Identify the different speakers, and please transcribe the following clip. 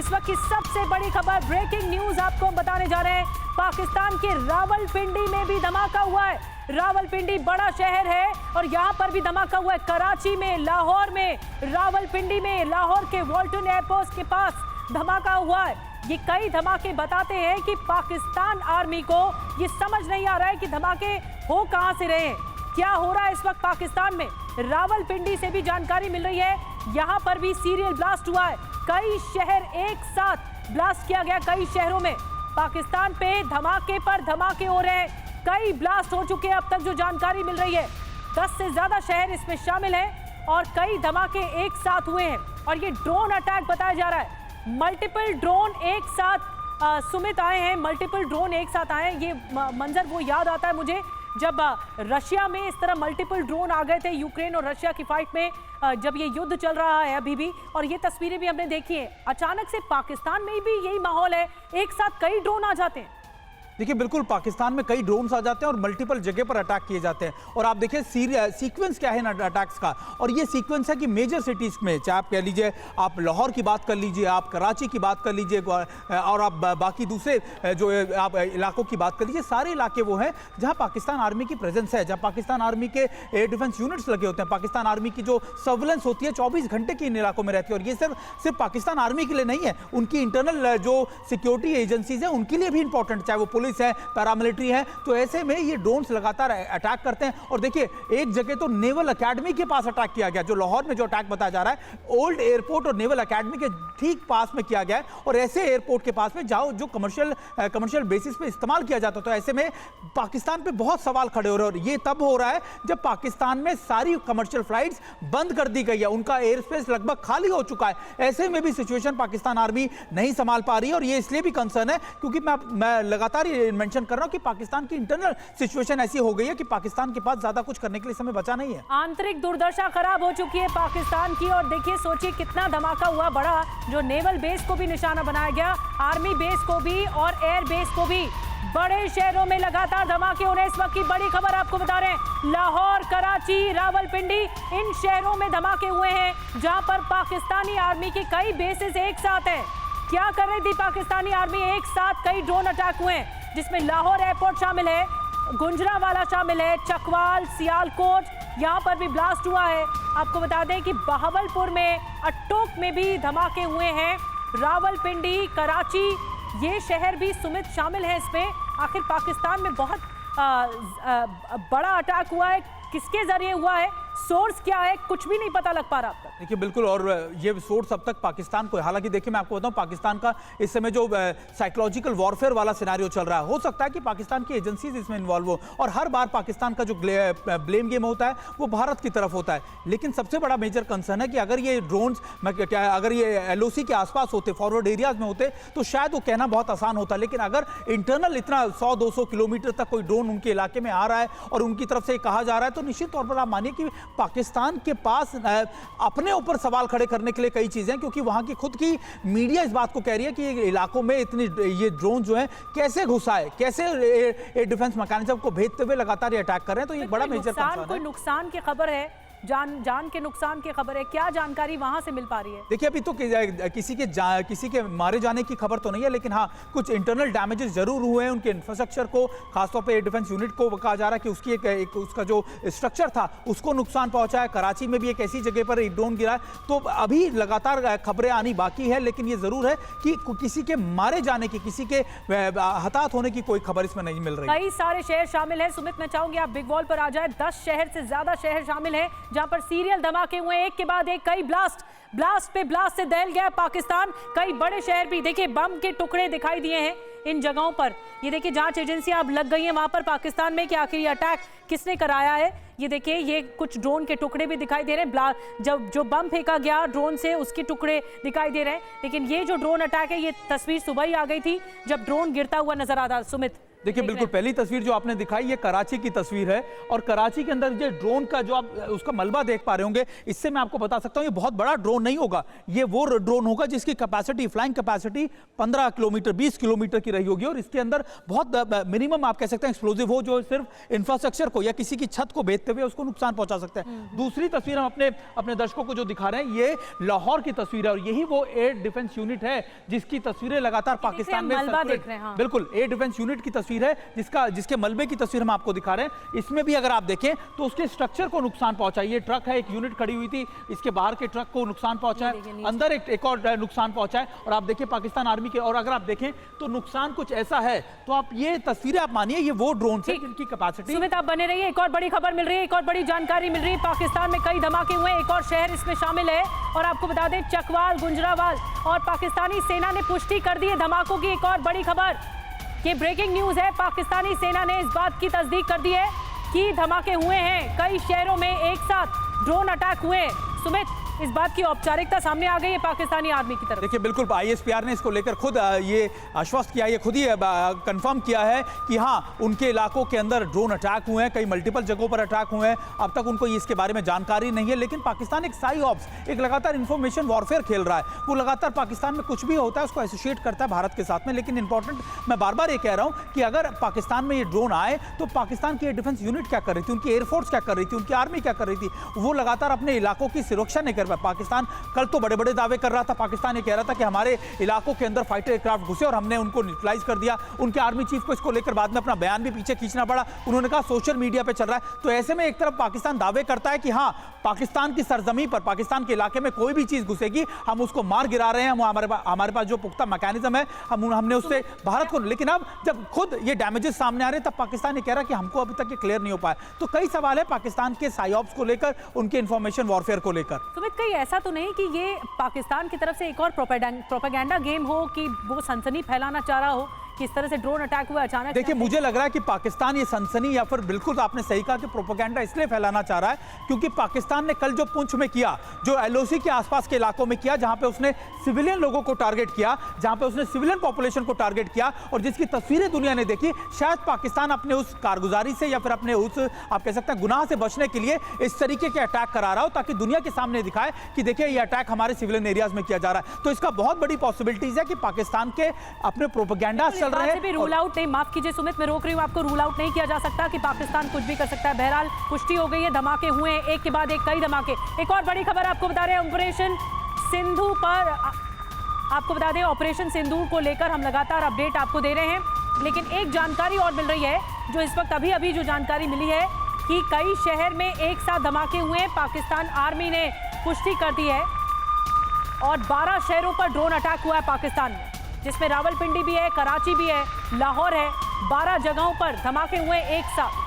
Speaker 1: इस वक्त की सबसे बड़ी खबर, ब्रेकिंग न्यूज आपको हम बताने जा रहे हैं। पाकिस्तान के रावलपिंडी में भी धमाका हुआ है। रावलपिंडी बड़ा शहर है और यहाँ पर भी धमाका हुआ है। कराची में, लाहौर में, रावलपिंडी में, लाहौर के वॉल्टन एयरपोर्ट के पास धमाका हुआ है। ये कई धमाके बताते हैं कि पाकिस्तान आर्मी को ये समझ नहीं आ रहा है कि धमाके हो कहां से रहे हैं, क्या हो रहा है इस वक्त पाकिस्तान में। रावलपिंडी से भी जानकारी मिल रही है, यहां पर भी सीरियल ब्लास्ट हुआ है। कई शहर एक साथ ब्लास्ट किया गया, कई शहरों में पाकिस्तान पे धमाके पर धमाके हो रहे हैं। कई ब्लास्ट हो चुके हैं अब तक जो जानकारी मिल रही है। 10 से ज्यादा शहर इसमें शामिल हैं और कई धमाके एक साथ हुए हैं। और ये ड्रोन अटैक बताया जा रहा है, मल्टीपल ड्रोन एक साथ सुमित आए हैं, मल्टीपल ड्रोन एक साथ आए हैं। ये मंजर वो याद आता है मुझे जब रशिया में इस तरह मल्टीपल ड्रोन आ गए थे यूक्रेन और रशिया की फाइट में, जब ये युद्ध चल रहा है अभी भी, और ये तस्वीरें भी हमने देखी हैं। अचानक से पाकिस्तान में भी यही माहौल है, एक साथ कई ड्रोन आ जाते हैं।
Speaker 2: देखिए बिल्कुल, पाकिस्तान में कई ड्रोन्स आ जाते हैं और मल्टीपल जगह पर अटैक किए जाते हैं। और आप देखिए सीक्वेंस क्या है ना अटैक्स का, और ये सीक्वेंस है कि मेजर सिटीज़ में, चाहे आप कह लीजिए आप लाहौर की बात कर लीजिए, आप कराची की बात कर लीजिए, और आप बाकी दूसरे जो आप इलाकों की बात कर लीजिए, सारे इलाके वो हैं जहाँ पाकिस्तान आर्मी की प्रेजेंस है, जहाँ पाकिस्तान आर्मी के एयर डिफेंस यूनिट्स लगे होते हैं। पाकिस्तान आर्मी की जो सर्विलेंस होती है 24 घंटे की इन इलाकों में रहती है। और ये सिर्फ पाकिस्तान आर्मी के लिए नहीं है, उनकी इंटरनल जो सिक्योरिटी एजेंसीज हैं उनके लिए भी इंपॉर्टेंट, चाहे वो पुलिस है, पैरामिलिट्री है। तो ऐसे में ये ड्रोन्स लगातार अटैक करते हैं। और देखिए एक जगह तो नेवल एकेडमी के पास अटैक किया गया, जो लाहौर में जो अटैक बताया जा रहा है, ओल्ड एयरपोर्ट और नेवल एकेडमी के ठीक पास में किया गया है। और ऐसे एयरपोर्ट के पास में जाओ जो कमर्शियल बेसिस पे इस्तेमाल किया जाता है। तो ऐसे में पाकिस्तान पे बहुत सवाल खड़े हो रहे हैं। और ये तब हो रहा है जब पाकिस्तान में सारी कमर्शियल फ्लाइट्स बंद कर दी गई है, उनका एयर स्पेस लगभग खाली हो चुका है। ऐसे में भी सिचुएशन पाकिस्तान आर्मी नहीं संभाल पा रही है। और ये इसलिए भी कंसर्न है क्योंकि मैं लगातार ये मेंशन कर रहा हूं कि पाकिस्तान की इंटरनल सिचुएशन ऐसी हो गई है कि पाकिस्तान के पास ज्यादा कुछ करने के लिए समय बचा नहीं है।
Speaker 1: आंतरिक दुर्दशा खराब हो चुकी है पाकिस्तान की। और देखिए, सोचिए कितना धमाका हुआ बड़ा, जो नेवल बेस को भी निशाना बनाया गया, आर्मी बेस को भी और एयर बेस को भी। बड़े शहरों में लगातार धमाके हो रहे हैं। इस वक्त की बड़ी खबर आपको बता रहे हैं, लाहौर, कराची, रावलपिंडी, इन शहरों में धमाके हुए हैं जहां पर पाकिस्तानी आर्मी की कई बेसेस एक साथ हैं। क्या कर रही थी पाकिस्तानी आर्मी, एक साथ कई ड्रोन अटैक हुए हैं जिसमें लाहौर एयरपोर्ट शामिल है, गुंजरावाला शामिल है, चकवाल, सियालकोट, यहाँ पर भी ब्लास्ट हुआ है। आपको बता दें कि बहावलपुर में, अट्टोक में भी धमाके हुए हैं। रावलपिंडी, कराची, ये शहर भी सुमित शामिल है इसमें। आखिर पाकिस्तान में बहुत बड़ा अटैक हुआ है, किसके जरिए हुआ है, सोर्स क्या है, कुछ भी नहीं पता लग पा रहा अब तक।
Speaker 2: देखिए बिल्कुल, और ये सोर्स अब तक पाकिस्तान को, हालांकि देखिए मैं आपको बताऊं, पाकिस्तान का इस समय जो साइकोलॉजिकल वॉरफेयर वाला सिनेरियो चल रहा है, हो सकता है कि पाकिस्तान की एजेंसीज इसमें इन्वॉल्व हो। और हर बार पाकिस्तान का जो ब्लेम गेम होता है वो भारत की तरफ होता है। लेकिन सबसे बड़ा मेजर कंसर्न है कि अगर ये ड्रोन्स अगर ये LOC के आसपास होते, फॉरवर्ड एरियाज में होते, तो शायद वो कहना बहुत आसान होता। लेकिन अगर इंटरनल इतना 100-200 किलोमीटर तक कोई ड्रोन उनके इलाके में आ रहा है और उनकी तरफ से कहा जा रहा है, तो निश्चित तौर पर आप मानिए कि पाकिस्तान के पास अपने ऊपर सवाल खड़े करने के लिए कई चीजें, क्योंकि वहां की खुद की मीडिया इस बात को कह रही है कि इलाकों में इतनी ये ड्रोन जो है कैसे घुसाए, कैसे एयर डिफेंस मैकेनिज्म को भेजते हुए लगातार ये अटैक कर रहे हैं। तो ये बड़ा मेजर कंसर्न है।
Speaker 1: कोई नुकसान की खबर है, जान के नुकसान की खबर है, क्या जानकारी वहां से मिल पा रही है?
Speaker 2: देखिए अभी तो किसी के मारे जाने की खबर तो नहीं है, लेकिन हाँ कुछ इंटरनल डैमेजेस जरूर हुए हैं उनके इंफ्रास्ट्रक्चर को, खासतौर पे एयर डिफेंस यूनिट को कहा जा रहा है कि उसकी एक उसका जो स्ट्रक्चर था उसको नुकसान पहुंचा है। कराची में भी एक ऐसी जगह पर एक ड्रोन गिरा है। तो अभी लगातार खबरें आनी बाकी है, लेकिन ये जरूर है कि किसी के मारे जाने की, किसी के हताहत होने की कोई खबर इसमें नहीं मिल रही।
Speaker 1: कई सारे शहर शामिल है। सुमित, मैं चाहूंगी आप बिग वॉल पर आ जाए। 10 शहर से ज्यादा शहर शामिल है जहां पर सीरियल धमाके हुए, एक के बाद एक, कई ब्लास्ट पे ब्लास्ट से दहल गया पाकिस्तान। कई बड़े शहर भी, देखिए बम के टुकड़े दिखाई दिए हैं इन जगहों पर। ये देखिए जांच एजेंसियां अब लग गई हैं वहां पर पाकिस्तान में कि आखिर ये अटैक किसने कराया है। ये देखिए, ये कुछ ड्रोन के टुकड़े भी दिखाई दे रहे हैं, जब जो बम फेंका गया ड्रोन से उसके टुकड़े दिखाई दे रहे हैं। लेकिन ये जो ड्रोन अटैक है, ये तस्वीर सुबह ही आ गई थी जब ड्रोन गिरता हुआ नजर आ रहा। सुमित,
Speaker 2: देखिए बिल्कुल पहली तस्वीर जो आपने दिखाई ये कराची की तस्वीर है और कराची के अंदर जो ड्रोन का जो आप उसका मलबा देख पा रहे होंगे, इससे मैं आपको बता सकता हूं ये बहुत बड़ा ड्रोन नहीं होगा। ये वो ड्रोन होगा जिसकी capacity, flying capacity 15 kilometre 20 kilometre की रही होगी और इसके अंदर बहुत मिनिमम आप कह सकते हैं एक्सप्लोजिव हो जो सिर्फ इंफ्रास्ट्रक्चर को या किसी की छत को भेदते हुए उसको नुकसान पहुंचा सकते हैं। दूसरी तस्वीर हम अपने दर्शकों को जो दिखा रहे हैं ये लाहौर की तस्वीर है और यही वो एयर डिफेंस यूनिट है जिसकी तस्वीरें लगातार पाकिस्तान में बिल्कुल एयर डिफेंस यूनिट की तस्वीर है जिसके मलबे की तस्वीर हम आपको दिखा रहे हैं। इसमें भी अगर आप देखें तो उसके स्ट्रक्चर को नुकसान पहुंचा। ये ट्रक है, एक यूनिट खड़ी हुई थी, इसके बाहर के ट्रक को नुकसान पहुंचा है, अंदर एक और नुकसान पहुंचा है और आप देखिए पाकिस्तान आर्मी के, और अगर आप देखें तो नुकसान कुछ ऐसा है। तो आप ये तस्वीरें आप मानिए ये वो ड्रोन है जिनकी कैपेसिटी।
Speaker 1: सुमित आप बने रहिए, एक और बड़ी खबर मिल रही है, एक और बड़ी जानकारी मिल रही है। पाकिस्तान में कई धमाके हुए, एक और शहर इसमें शामिल है और आपको बता दें चकवाल, गुजरावाल और पाकिस्तानी सेना ने पुष्टि कर दी है धमाकों की। एक और बड़ी खबर, ये ब्रेकिंग न्यूज है, पाकिस्तानी सेना ने इस बात की तस्दीक कर दी है कि धमाके हुए हैं, कई शहरों में एक साथ ड्रोन अटैक हुए। सुमित, इस बात की औपचारिकता सामने आ गई है पाकिस्तानी आर्मी की तरफ।
Speaker 2: देखिए बिल्कुल आईएसपीआर ने इसको लेकर खुद ये आश्वस्त किया, ये खुद ही कंफर्म किया है कि हाँ उनके इलाकों के अंदर ड्रोन अटैक हुए हैं, कई मल्टीपल जगहों पर अटैक हुए हैं। अब तक उनको इसके बारे में जानकारी नहीं है, लेकिन पाकिस्तान एक साई ऑप्स, एक लगातार इंफॉर्मेशन वॉरफेयर खेल रहा है। वो लगातार पाकिस्तान में कुछ भी होता है उसको एसोसिएट करता है भारत के साथ में। लेकिन इंपॉर्टेंट मैं बार बार ये कह रहा हूँ कि अगर पाकिस्तान में ये ड्रोन आए तो पाकिस्तान की एयर डिफेंस यूनिट क्या कर रही थी, उनकी एयरफोर्स क्या कर रही थी, उनकी आर्मी क्या कर रही थी, वो लगातार अपने इलाकों की सुरक्षा नहीं कर पाए। पाकिस्तान कल तो बड़े बड़े दावे कर रहा था, पाकिस्तान ये कह रहा था कि हमारे इलाकों के अंदर फाइटर एयरक्राफ्ट घुसे और हमने उनको न्यूट्रलाइज कर दिया। उनके आर्मी चीफ को इसको लेकर बाद में अपना बयान भी पीछे खींचना पड़ा, उन्होंने कहा सोशल मीडिया पे चल रहा है। तो ऐसे में एक तरफ पाकिस्तान दावे करता है कि हाँ पाकिस्तान की सरजमी पर, पाकिस्तान के इलाके में कोई भी चीज घुसेगी हम उसको मार गिरा रहे हैं, हमारे पास जो पुख्ता मैकेनिज्म है हमने उससे भारत को। लेकिन अब जब खुद ये डैमेजेस सामने आ रहे हैं तब पाकिस्तान ये कह रहा है कि हमको अभी तक ये क्लियर नहीं हो पाया। तो कई सवाल है पाकिस्तान के साइऑप्स को लेकर, उनके इंफॉर्मेशन वॉरफेयर को लेकर।
Speaker 1: सुमित, कहीं ऐसा तो नहीं कि ये पाकिस्तान की तरफ से एक और प्रोपेगेंडा गेम हो कि वो सनसनी फैलाना चाह रहा हो किस तरह से ड्रोन अटैक हुआ अचानक?
Speaker 2: देखिए मुझे लग रहा है कि पाकिस्तान ये सनसनी या फिर बिल्कुल आपने सही कहा कि प्रोपेगेंडा इसलिए फैलाना चाह रहा है क्योंकि पाकिस्तान ने कल जो पुंछ में किया, जो एलओसी के आसपास के इलाकों में किया, जहां पे उसने सिविलियन लोगों को टारगेट किया, जहां पे उसने सिविलियन पॉपुलेशन को टारगेट किया और जिसकी तस्वीरें दुनिया ने देखी, शायद पाकिस्तान अपने उस कारगुजारी से या फिर अपने उस आप कह सकते हैं गुनाह से बचने के लिए इस तरीके के अटैक करा रहा हो ताकि दुनिया के सामने दिखाए कि देखिए ये अटैक हमारे सिविलियन एरियाज में किया जा रहा है। तो इसका बहुत बड़ी पॉसिबिलिटीज है कि पाकिस्तान के अपने प्रोपेगेंडा चल रहे हैं।
Speaker 1: नहीं, माफ कीजिए सुमित, मैं रोक रही हूं आपको, रूल आउट नहीं किया जा सकता कि पाकिस्तान कुछ भी कर सकता है। बहरहाल पुष्टि हो गई है, धमाके हुए हैं एक के बाद एक, कई धमाके। एक और बड़ी खबर आपको बता रहे हैं ऑपरेशन सिंधु पर, आपको बता दें ऑपरेशन सिंधु को लेकर हम लगातार अपडेट आपको दे रहे हैं। लेकिन एक जानकारी और मिल रही है जो इस वक्त अभी जो जानकारी मिली है कि कई शहर में एक साथ धमाके हुए हैं। पाकिस्तान आर्मी ने पुष्टि कर दी है और 12 शहरों पर ड्रोन अटैक हुआ है पाकिस्तान में, जिसमें रावलपिंडी भी है, कराची भी है, लाहौर है। 12 जगहों पर धमाके हुए एक साथ।